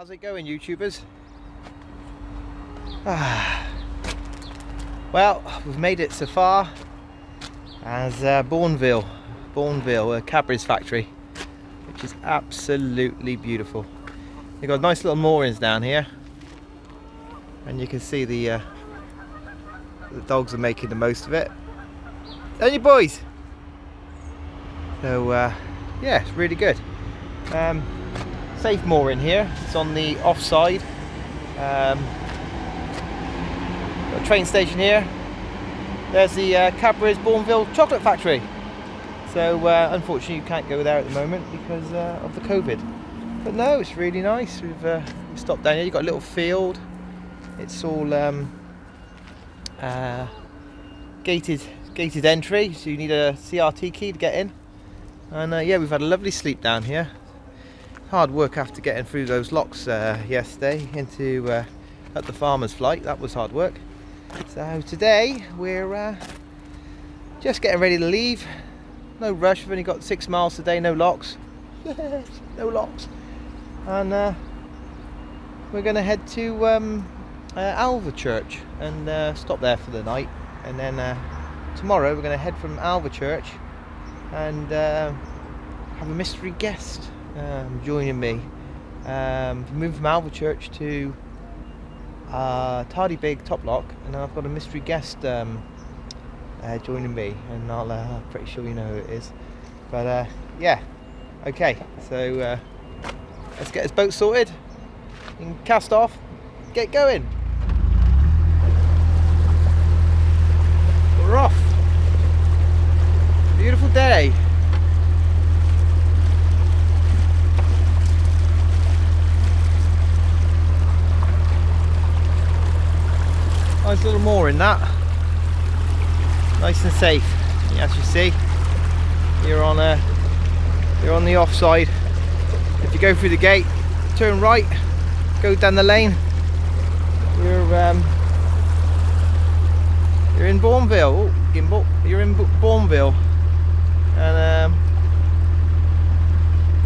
How's it going, YouTubers? Well, we've made it so far as Bournville, Cadbury's factory, which is absolutely beautiful. They've got nice little moorings down here, and you can see the dogs are making the most of it. Don't you, boys? So yeah, it's really good. Safe mooring here. It's on the offside. Got a train station here. There's the Cadbury's Bournville chocolate factory. So unfortunately you can't go there at the moment because of the COVID. But no, it's really nice. We've stopped down here. You've got a little field. It's all gated entry, so you need a CRT key to get in. And yeah, we've had a lovely sleep down here. Hard work after getting through those locks yesterday into at the farmer's flight. That was hard work. So today we're just getting ready to leave. No rush. We've only got 6 miles today. No locks. Yes, no locks. And we're going to head to Alvechurch and stop there for the night. And then tomorrow we're going to head from Alvechurch and have a mystery guest joining me. Moved from Alvechurch to Tardy Big Top Lock, and I've got a mystery guest joining me, and I'm pretty sure you know who it is. But yeah, okay, so let's get this boat sorted and cast off, get going. We're off. Beautiful day. Nice little mooring that. Nice and safe. As you see, you're on the offside. If you go through the gate, turn right, go down the lane, you're in Bournville. Oh, gimbal. You're in Bournville, and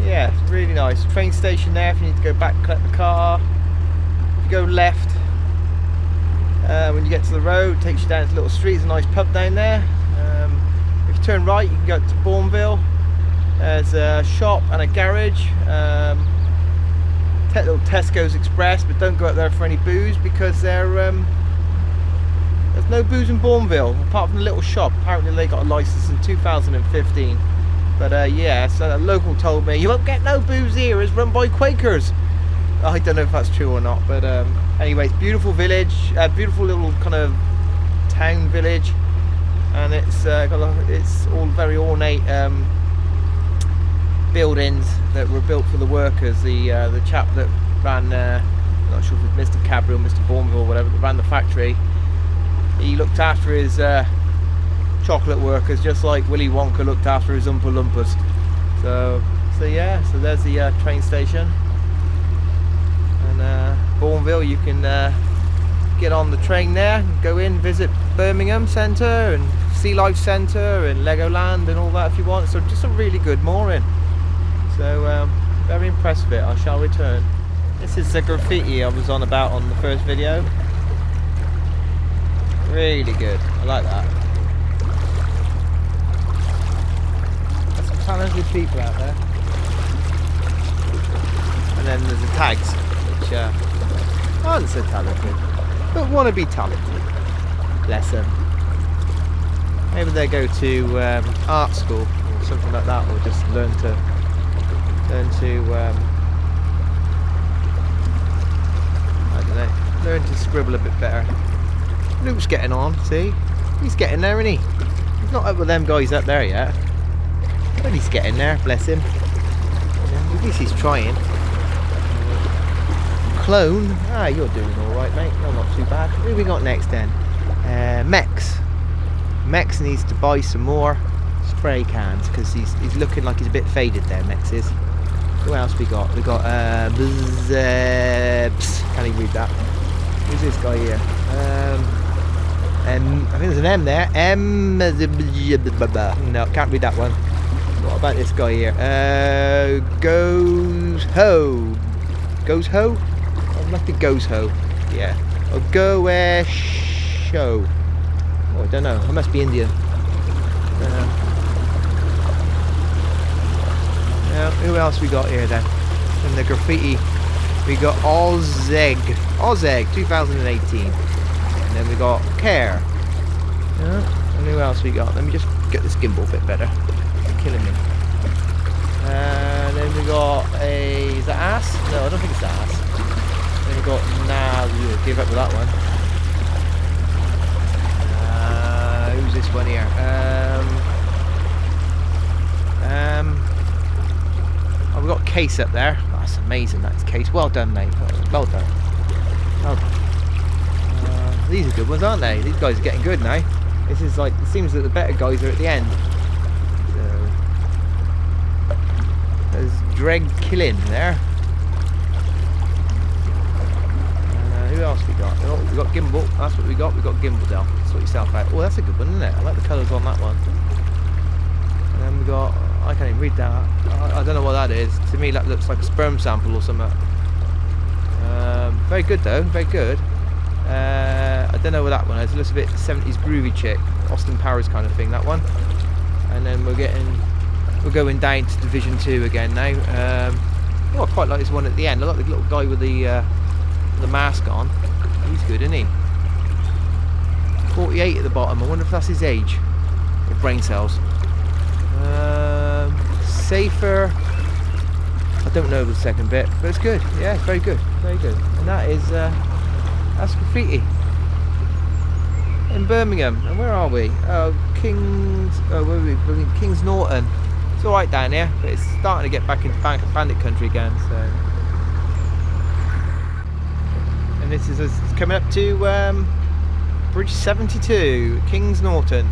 yeah, it's really nice. Train station there if you need to go back, collect the car. If you go left, when you get to the road, it takes you down to a little street. There's a nice pub down there. If you turn right, you can go to Bournville. There's a shop and a garage. Little Tesco's Express, but don't go up there for any booze because there's no booze in Bournville apart from the little shop. Apparently they got a license in 2015. But yeah, so a local told me you won't get no booze here. It's run by Quakers. I don't know if that's true or not, but anyway, it's beautiful village, beautiful little kind of town village, and it's all very ornate buildings that were built for the workers. The chap that ran, I'm not sure if it was Mr. Cadbury or Mr. Bournville or whatever, that ran the factory, he looked after his chocolate workers just like Willy Wonka looked after his Oompa Loompas. So yeah, so there's the train station. Bournville, you can get on the train there and go in, visit Birmingham Centre and Sea Life Centre and Legoland and all that if you want. So just a really good mooring. So very impressed with it. I shall return. This is the graffiti I was on about on the first video. Really good. I like that. There's some talented people out there. And then there's the tags, which aren't so talented, but want to be talented. Bless them. Maybe they go to art school or something like that, or just learn to I don't know, learn to scribble a bit better. Luke's getting on. See, he's getting there, isn't he? He's not up with them guys up there yet, but he's getting there. Bless him. At least he's trying. Clone, you're doing alright, mate. No, not too bad. Who we got next then? Mex needs to buy some more spray cans because he's looking like he's a bit faded there, Mex is. Who else we got? We got can he read that? Who's this guy here? I think there's an M there. No, can't read that one. What about this guy here? Goes home. Goes ho? Oh, must be goes ho. Yeah. Or go where show. Oh, I don't know. I must be Indian. Who else we got here then? From the graffiti, we got Ozeg 2018. And then we got Care. And who else we got? Let me just get this gimbal a bit better. It's killing me. And then we got is that Ass? No, I don't think it's Ass. Then we got you give up with that one. Who's this one here? Oh, we got Case up there. Oh, that's amazing. That's Case. Well done, mate. Well done. Well done. These are good ones, aren't they? These guys are getting good now. This is like, it seems that the better guys are at the end. So there's Dreg Killing there. Who else we got? Oh, we got Gimbal. That's what we got. We got Gimbal down. Sort yourself out. Oh, that's a good one, isn't it? I like the colours on that one. And then we got, I can't even read that. I don't know what that is. To me, that looks like a sperm sample or something. Very good though. Very good. I don't know what that one is. It looks a bit 70s groovy chick, Austin Powers kind of thing. That one. And then we're going down to Division 2 again now. Oh, I quite like this one at the end. I like the little guy with the mask on. He's good, isn't he? 48 at the bottom. I wonder if that's his age or brain cells. Safer. I don't know the second bit, but it's good. Yeah, it's very good, very good. And that is that's Graffiti in Birmingham. And where are we? Oh, Kings. Oh, where are we? We're in Kings Norton. It's all right down here, but it's starting to get back into bandit country again. So. And this is us coming up to Bridge 72, Kings Norton,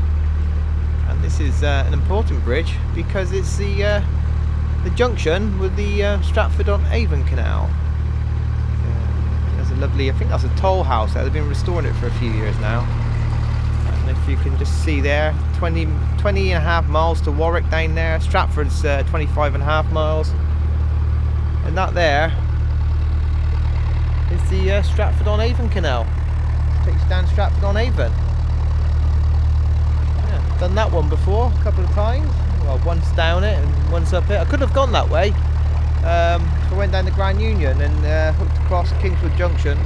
and this is an important bridge because it's the junction with the Stratford-on-Avon Canal. There's a lovely, I think that's a toll house there. They've been restoring it for a few years now. And if you can just see there, 20 and a half miles to Warwick down there. Stratford's 25 and a half miles, and that there is the Stratford-on-Avon Canal. Takes you down Stratford-on-Avon. Yeah, done that one before a couple of times. Well, once down it and once up it. I could have gone that way. So I went down the Grand Union and hooked across Kingswood Junction.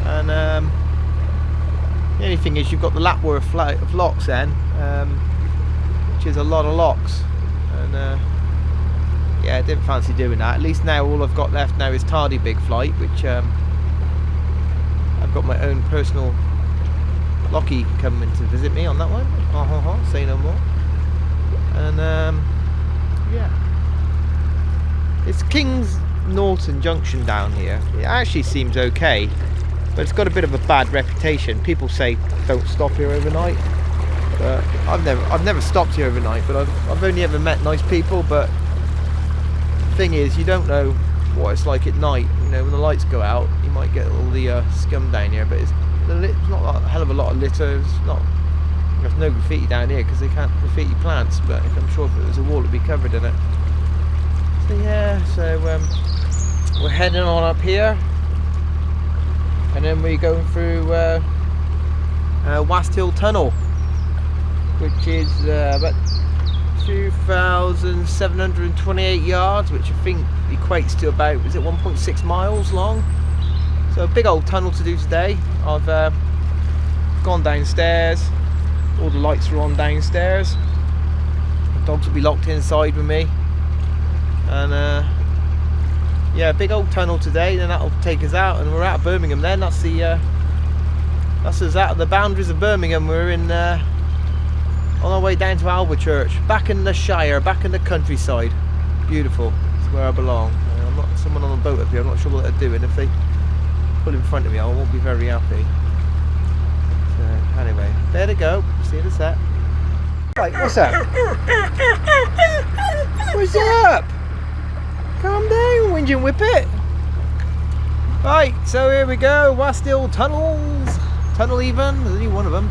And the only thing is you've got the Lapworth of locks then, which is a lot of locks. And yeah, I didn't fancy doing that. At least now all I've got left now is Tardy Big Flight, which I've got my own personal Lockie coming to visit me on that one. Say no more. And yeah, it's Kings Norton Junction down here. It actually seems okay, but it's got a bit of a bad reputation. People say don't stop here overnight, but I've never stopped here overnight. But I've only ever met nice people. But the thing is, you don't know what it's like at night. You know, when the lights go out, you might get all the scum down here. But it's not a hell of a lot of litter. There's no graffiti down here because they can't graffiti plants. But I'm sure if it was a wall, it'd be covered in it. So yeah, so we're heading on up here, and then we're going through Wast Hill Tunnel, which is about 2,728 yards, which I think equates to about, is it 1.6 miles long? So a big old tunnel to do today. I've gone downstairs, all the lights are on downstairs, the dogs will be locked inside with me, and yeah, big old tunnel today. Then that'll take us out, and we're out of Birmingham then. That's us out of the boundaries of Birmingham. We're in on our way down to Alvechurch, back in the Shire, back in the countryside. Beautiful, it's where I belong. I'm not someone on a boat up here, I'm not sure what they're doing. If they pull in front of me, I won't be very happy. So anyway, there they go, see you in a sec. Right, what's up? What's up? Calm down, whinge and whippet. Right, so here we go, Wast Hill Tunnels. Tunnel even, there's only one of them.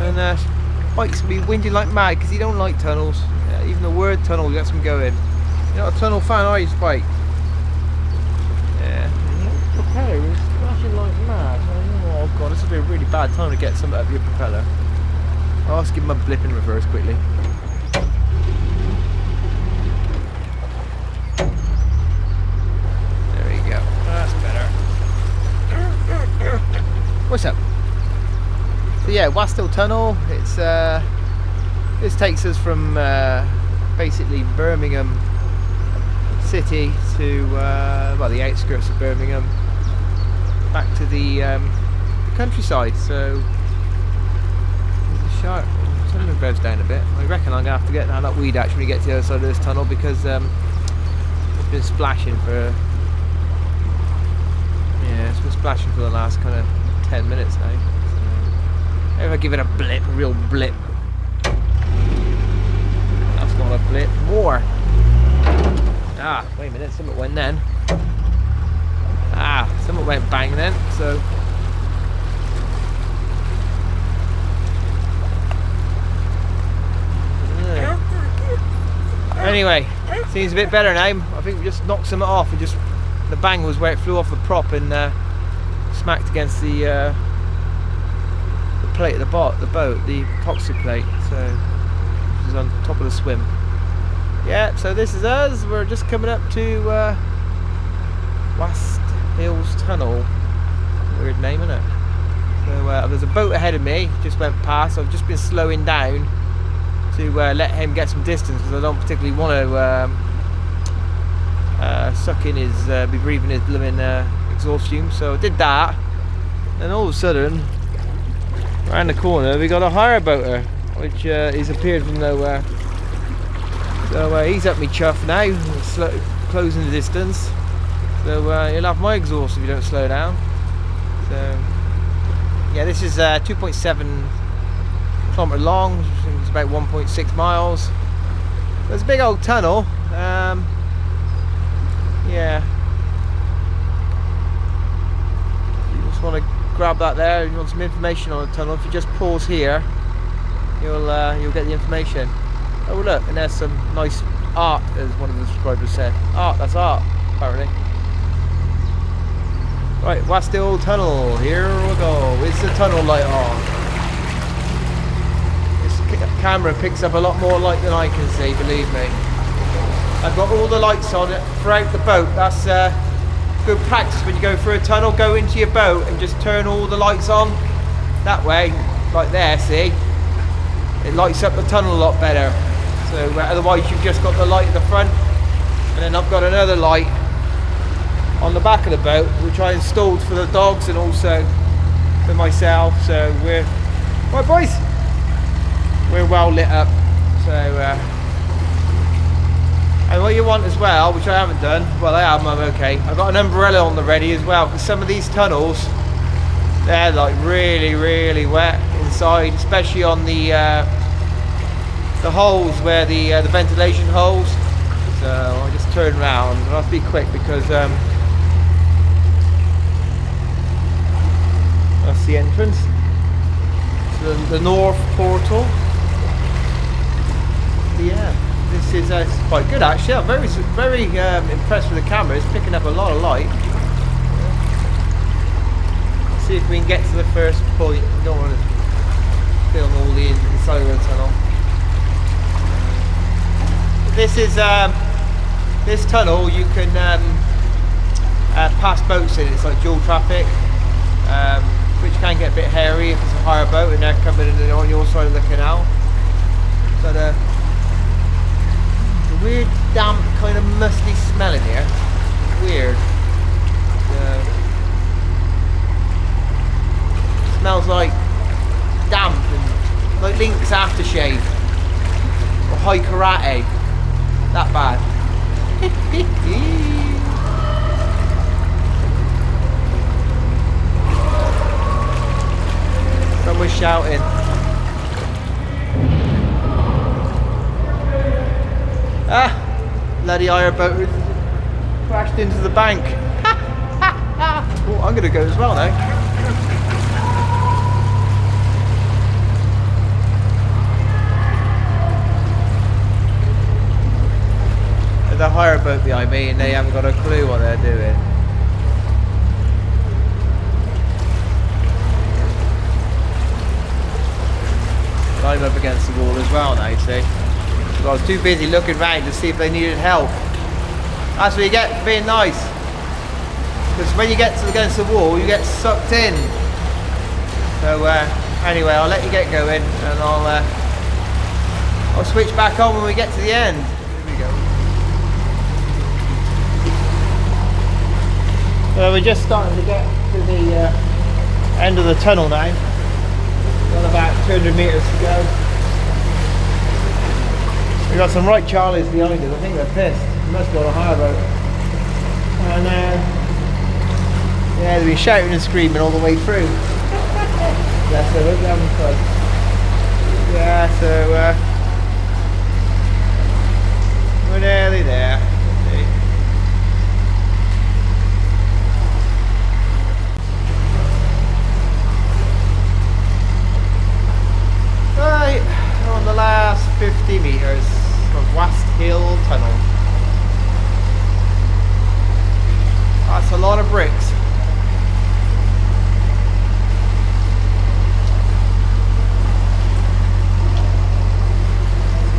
And Mike's gonna be whinging like mad because he don't like tunnels. Yeah, even the word tunnel gets him going. You're not a tunnel fan, are you, Spike? bad time to get some up your propeller. I'll just give him a blip in reverse quickly. There we go. That's better. What's up? So yeah, Wasthill Tunnel. It's this takes us from basically Birmingham city to well, the outskirts of Birmingham, back to the countryside. So there's a sharp tunnel goes down a bit. I reckon I'm gonna have to get down that weed actually when we get to the other side of this tunnel, because it's been splashing for splashing for the last kind of 10 minutes now. So if I give it a blip, a real blip. That's not a blip. More. Ah, wait a minute, something went then. Ah, something went bang then, so. Anyway, seems a bit better now. I think we just knocked something off. And just the bang was where it flew off the prop and smacked against the plate at the boat, the epoxy plate. So it was on top of the swim. Yeah, so this is us. We're just coming up to Wasthill's Tunnel. Weird name, isn't it? So there's a boat ahead of me. Just went past. I've just been slowing down to let him get some distance, because I don't particularly want to suck in his, be breathing his blooming exhaust fumes. So I did that, and all of a sudden, around the corner, we got a hire boater, which he's appeared from nowhere. So he's up me chuff now, closing the distance. So you'll have my exhaust if you don't slow down. So yeah, this is 2.7 kilometre long. It's about 1.6 miles. There's a big old tunnel. Yeah. You just want to grab that there. If you want some information on the tunnel, if you just pause here, you'll get the information. Oh look, and there's some nice art, as one of the subscribers said. Art, that's art, apparently. Right, Wasthill Tunnel, here we go. Is the tunnel light on? This camera picks up a lot more light than I can see, believe me. I've got all the lights on it throughout the boat. That's good practice when you go through a tunnel. Go into your boat and just turn all the lights on. That way, like there, see? It lights up the tunnel a lot better. So otherwise you've just got the light at the front, and then I've got another light on the back of the boat, which I installed for the dogs and also for myself. So we're right, boys. We're well lit up. So and what you want as well, which I haven't done, well I am, I'm okay. I've got an umbrella on the ready as well, because some of these tunnels, they're like really, really wet inside, especially on the holes where the ventilation holes. So I'll just turn around. I'll have to be quick because that's the entrance to the north portal. Yeah, this is quite good actually. I'm very impressed with the camera. It's picking up a lot of light. Let's see if we can get to the first point. We don't want to film all the inside of the tunnel. This is this tunnel. You can pass boats in. It's like dual traffic, which can get a bit hairy if it's a hire boat and they're coming in on your side of the canal. But a weird, damp, kind of musty smell in here. Weird. Smells like damp and like Link's aftershave or high karate. That bad. Someone's shouting. Ah, bloody hire boat crashed into the bank. Oh, I'm going to go as well now. There's a hire boat behind me and they haven't got a clue what they're doing. well now, you see. But I was too busy looking around to see if they needed help. That's what you get for being nice. Because when you get to against the wall, you get sucked in. So anyway, I'll let you get going, and I'll switch back on when we get to the end. Here we go. So we're just starting to get to the end of the tunnel now. Got about 200 metres to go. We've got some right Charlies behind us. I think they're pissed. They must be on a hire boat. And yeah, they've been shouting and screaming all the way through. Yes, they look having fun. Yeah, so we're nearly there. See. Right, on the last 50 metres of West Hill Tunnel. That's a lot of bricks.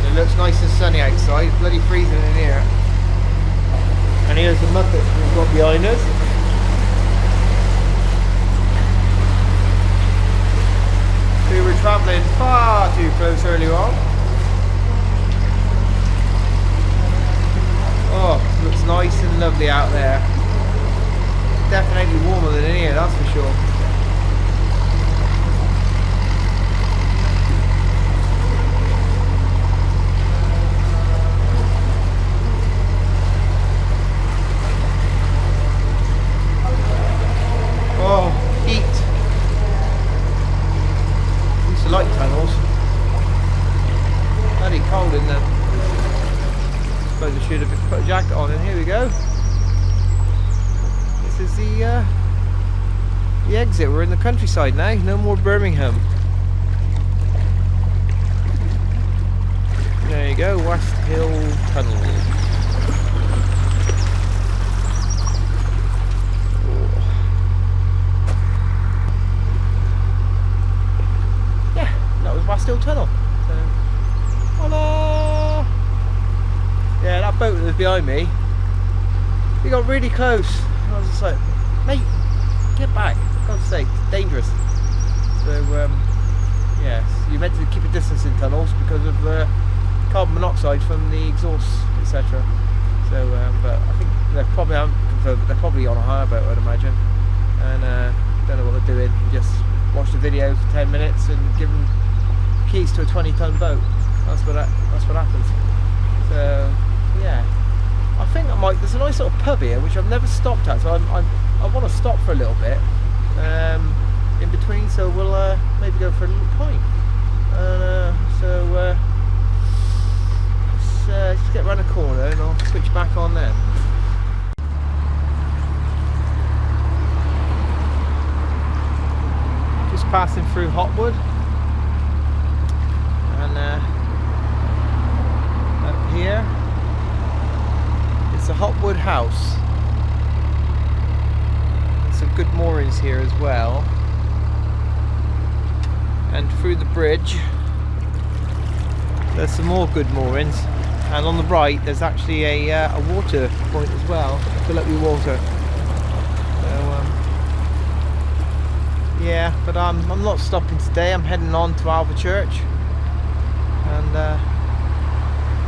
It looks nice and sunny outside, it's bloody freezing in here. And here's the Muppets we've got behind us. We were travelling far too close earlier on. Oh, it looks nice and lovely out there. Definitely warmer than in here, that's for sure. Oh, heat. Used to like tunnels. Bloody cold in them. Suppose I should have put a jacket on, and here we go. This is the exit. We're in the countryside now. No more Birmingham. There you go, West Hill Tunnel. West Hill Tunnel. So, hello! Yeah, that boat that was behind me, we got really close. I was just like, mate, get back, for God's sake, it's dangerous. So, yes, you're meant to keep a distance in tunnels because of carbon monoxide from the exhaust, etc. So, but I think they're probably, I haven't confirmed, but they're probably on a hire boat, I'd imagine. And don't know what they're doing. Just watch the video for 10 minutes and give them keys to a 20-ton boat. That's what happens. So yeah, I think I might. There's a nice little pub here which I've never stopped at, so I want to stop for a little bit in between. So we'll maybe go for a little pint. Let's just get around the corner and I'll switch back on then. Just passing through Hotwood. And up here, it's a Hotwood house. Some good moorings here as well. And through the bridge, there's some more good moorings. And on the right, there's actually a water point as well. Fill up your water. So yeah, but I'm not stopping today. I'm heading on to Alvechurch. And a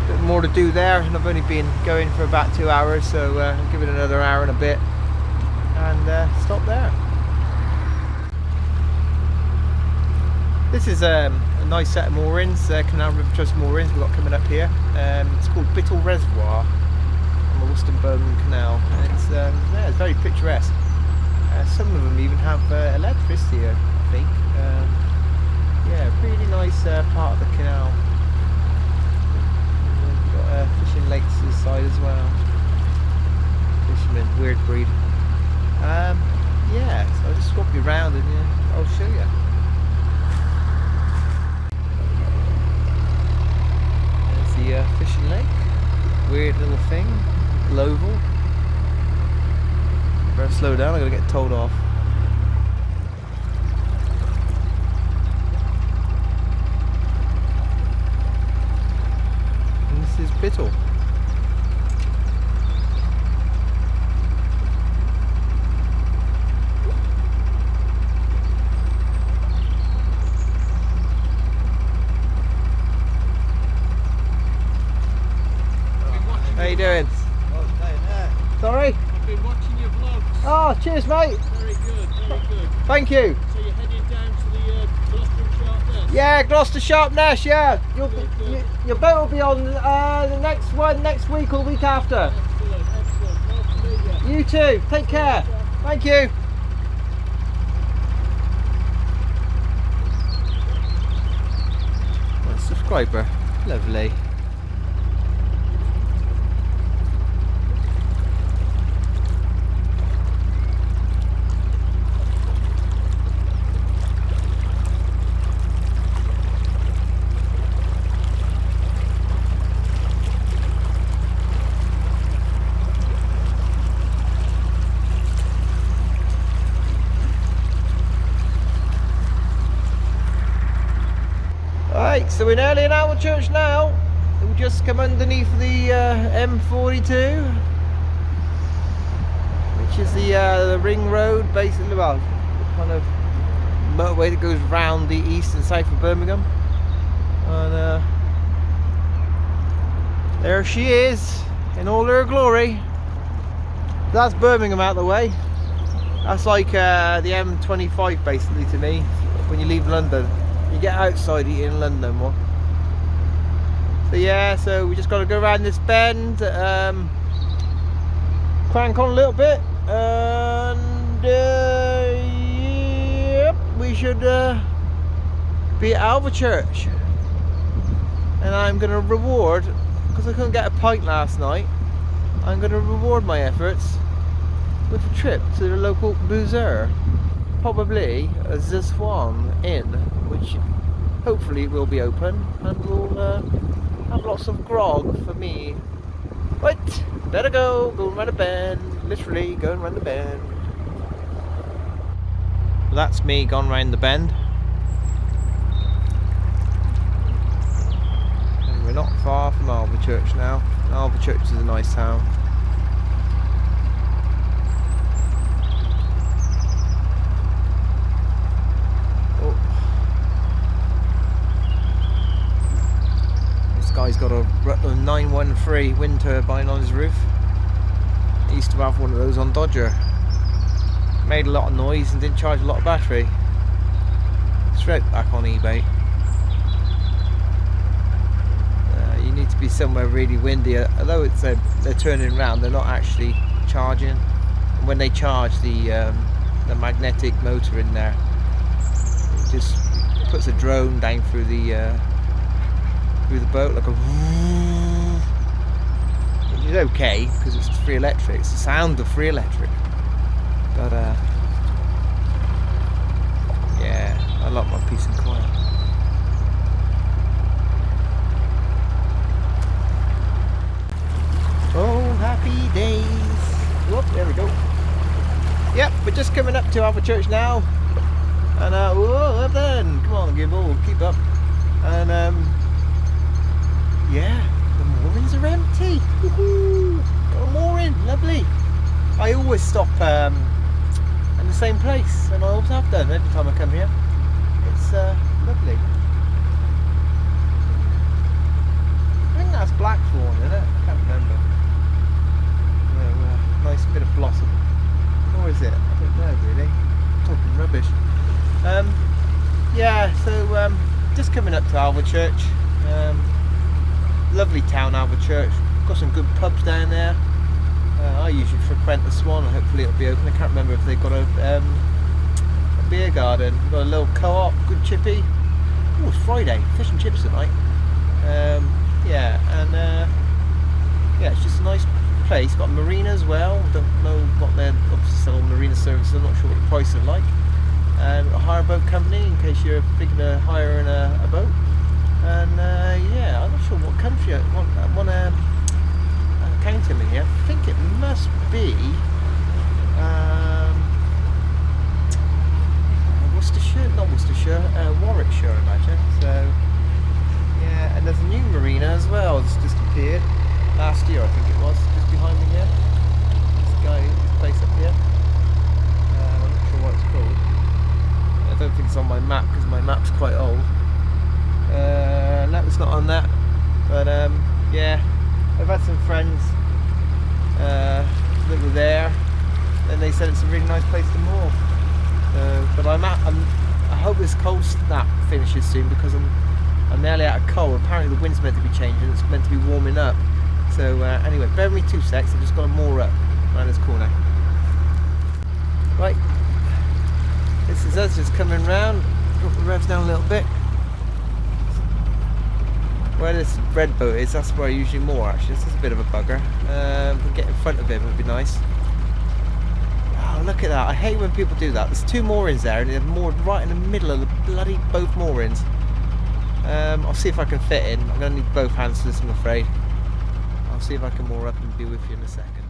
bit more to do there, and I've only been going for about 2 hours, so I'll give it another hour and a bit and stop there. This is a nice set of moorings, Canal River Trust moorings we've got coming up here. It's called Reservoir on the Worcester Canal, and it's, yeah, it's very picturesque. Some of them even have electricity here, I think. Yeah, really nice part of the canal. We've got fishing lakes this side as well. Fishermen, weird breed. Yeah, so I'll just swap you around and I'll show you. There's the fishing lake. Weird little thing. Global. Better slow down, I'm going to get told off. hospital. How you doing? Sorry? I've been watching your vlogs. Oh, cheers, mate. Very good, very good. Thank you. So you're heading down to the Gloucester Sharpness? Yeah, Gloucester Sharpness, yeah. Good. Your boat will be on the next one next week or the week after. Excellent, excellent. Nice to meet you. You too. Take care. Thank you. A subscriber. Lovely. Right, so we're nearly in Alvechurch now. We'll just come underneath the M42, which is the ring road, basically, well, the kind of motorway that goes round the east and south of Birmingham. And there she is in all her glory. That's Birmingham out of the way. That's like the M25 basically to me when you leave London. You get outside in London more. So yeah, so we just got to go around this bend, crank on a little bit, and yep, we should be at Alvechurch. And I'm going to reward, because I couldn't get a pint last night, I'm going to reward my efforts with a trip to the local boozer. Probably a Reservoir Inn, which hopefully will be open, and we'll have lots of grog for me. But better go around the bend, literally going around the bend. Well, that's me gone round the bend, and we're not far from Alvechurch now. Alvechurch is a nice town. Guy's got a 913 wind turbine on his roof. He used to have one of those on Dodger. Made a lot of noise and didn't charge a lot of battery. Straight back on eBay. You need to be somewhere really windy. Although it's they're turning around, they're not actually charging. And when they charge, the magnetic motor in there, it just puts a drone down through the boat, like a, which is okay because it's free electric. It's the sound of free electric. But yeah, I like my peace and quiet. Oh, happy days. Whoop, there we go. Yep, we're just coming up to Alvechurch now, and whoa, up then, come on, keep up, and yeah, the moorings are empty. Woohoo! Got a mooring, lovely. I always stop in the same place, and I always have done every time I come here. It's lovely. I think that's blackthorn, isn't it? I can't remember. No, nice bit of blossom. Or is it? I don't know really. I'm talking rubbish. Yeah, so just coming up to Alvechurch. Lovely town, Alvechurch. Got some good pubs down there. I usually frequent the Swan. Hopefully it'll be open. I can't remember if they've got a beer garden. We've got a little co-op, good chippy. Oh, it's Friday. Fish and chips tonight. Yeah, and yeah, it's just a nice place. Got a marina as well. Don't know what they're obviously selling marina services. I'm not sure what the prices are like. A hire boat company in case you're thinking of hiring a boat. And yeah, I'm not sure what country I want to count him in here. I think it must be Worcestershire, not Worcestershire, Warwickshire, I imagine. So yeah, and there's a new marina as well. It's just appeared. map's quite old. That was not on that, but yeah, I've had some friends that were there, and they said it's a really nice place to moor. But I hope this cold snap finishes soon, because I'm nearly out of coal. Apparently the wind's meant to be changing, it's meant to be warming up. So anyway, bear with me 2 secs, I've just got to moor up around this corner. Right, this is us just coming round, drop the revs down a little bit. Where this red boat is, that's where I usually moor actually. This is a bit of a bugger. If we get in front of him, it would be nice. Oh, look at that. I hate when people do that. There's 2 moorings there and they're moored right in the middle of the bloody both moorings. I'll see if I can fit in. I'm going to need both hands for this, I'm afraid. I'll see if I can moor up and be with you in a second.